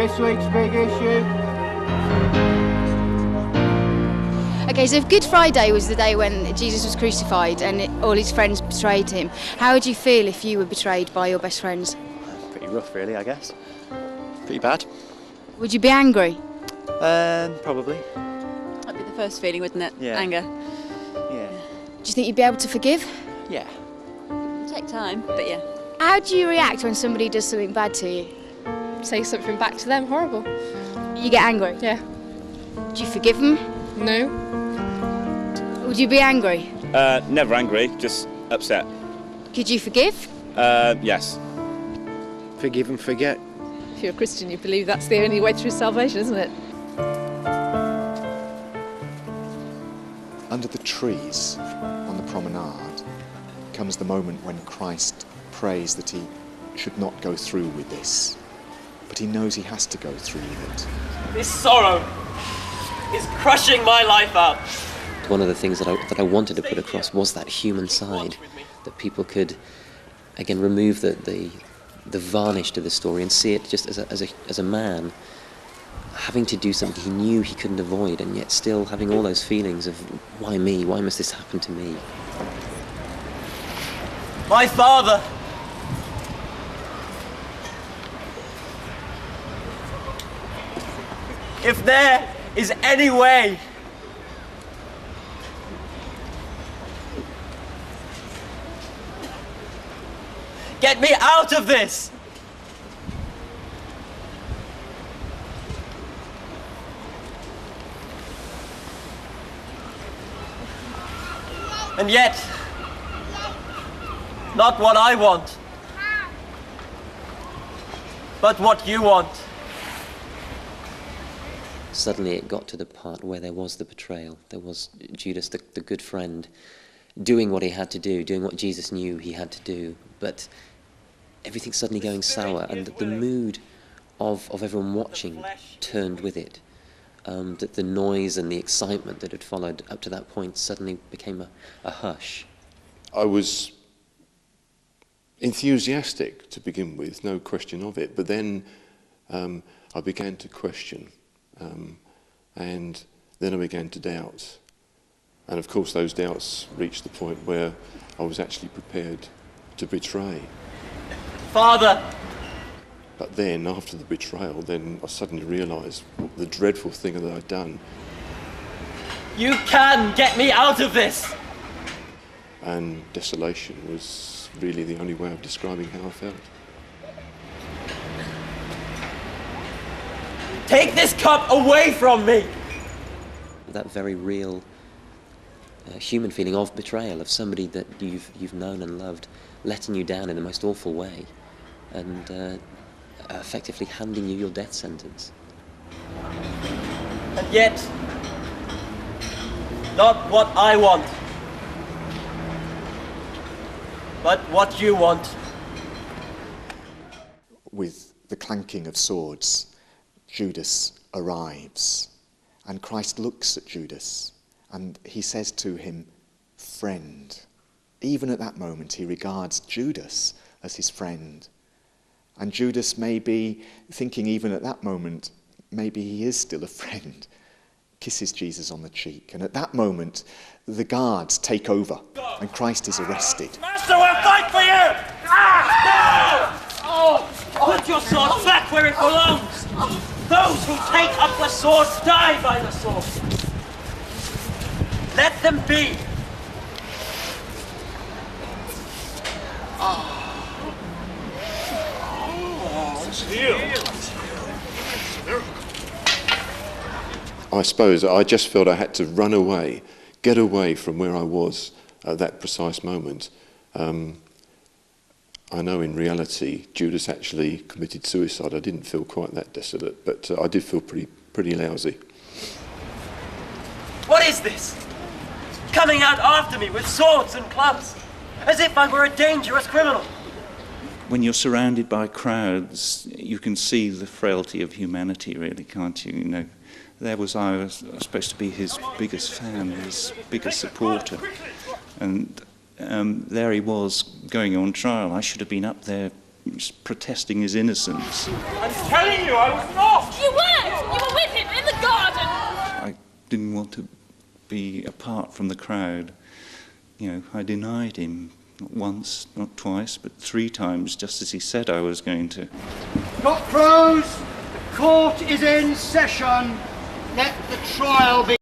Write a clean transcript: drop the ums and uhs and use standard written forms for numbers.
This week's big issue. Okay, so if Good Friday was the day when Jesus was crucified and all his friends betrayed him, how would you feel if you were betrayed by your best friends? Pretty rough, really, I guess. Pretty bad. Would you be angry? Probably. That'd be the first feeling, wouldn't it? Yeah. Anger. Yeah. Do you think you'd be able to forgive? Yeah. It'll take time, but yeah. How do you react when somebody does something bad to you? Say something back to them, horrible. You get angry? Yeah. Do you forgive them? No. Would you be angry? Never angry, just upset. Could you forgive? Yes. Forgive and forget. If you're a Christian, you believe that's the only way through salvation, isn't it? Under the trees on the promenade comes the moment when Christ prays that he should not go through with this, but he knows he has to go through with it. This sorrow is crushing my life out. One of the things that I wanted to put across was that human side, that people could, again, remove the varnish to the story and see it just as a man having to do something he knew he couldn't avoid, and yet still having all those feelings of, why me? Why must this happen to me? My father. If there is any way get me out of this. And yet, not what I want, but what you want. Suddenly it got to the part where there was the betrayal. There was Judas, the good friend, doing what he had to do, doing what Jesus knew he had to do, but everything suddenly going sour, and the mood of everyone watching turned with it. That the noise and the excitement that had followed up to that point suddenly became a hush. I was enthusiastic to begin with, no question of it, but then I began to question, and then I began to doubt. And of course those doubts reached the point where I was actually prepared to betray. Father! But then, after the betrayal, then I suddenly realised the dreadful thing that I'd done. You can get me out of this! And desolation was really the only way of describing how I felt. Take this cup away from me! That very real human feeling of betrayal, of somebody that you've known and loved, letting you down in the most awful way, and effectively handing you your death sentence. And yet, not what I want, but what you want. With the clanking of swords, Judas arrives, and Christ looks at Judas, and he says to him, friend. Even at that moment, he regards Judas as his friend. And Judas may be thinking even at that moment, maybe he is still a friend, kisses Jesus on the cheek. And at that moment, the guards take over and Christ is arrested. Master, we'll fight for you! Ah! No! Oh, put your sword back where it belongs! Those who take up the sword die by the sword! Let them be! I suppose I just felt I had to run away, get away from where I was at that precise moment. I know in reality Judas actually committed suicide. I didn't feel quite that desolate, but I did feel pretty lousy. What is this? Coming out after me with swords and clubs, as if I were a dangerous criminal. When you're surrounded by crowds, you can see the frailty of humanity, really, can't you? You know, I was supposed to be his biggest fan, his biggest supporter, and there he was going on trial. I should have been up there protesting his innocence. I'm telling you, I was not! You weren't! You were with him in the garden! I didn't want to be apart from the crowd. I denied him, not once, not twice, but 3 times, just as he said I was going to. Cock crows, the court is in session. Let the trial be.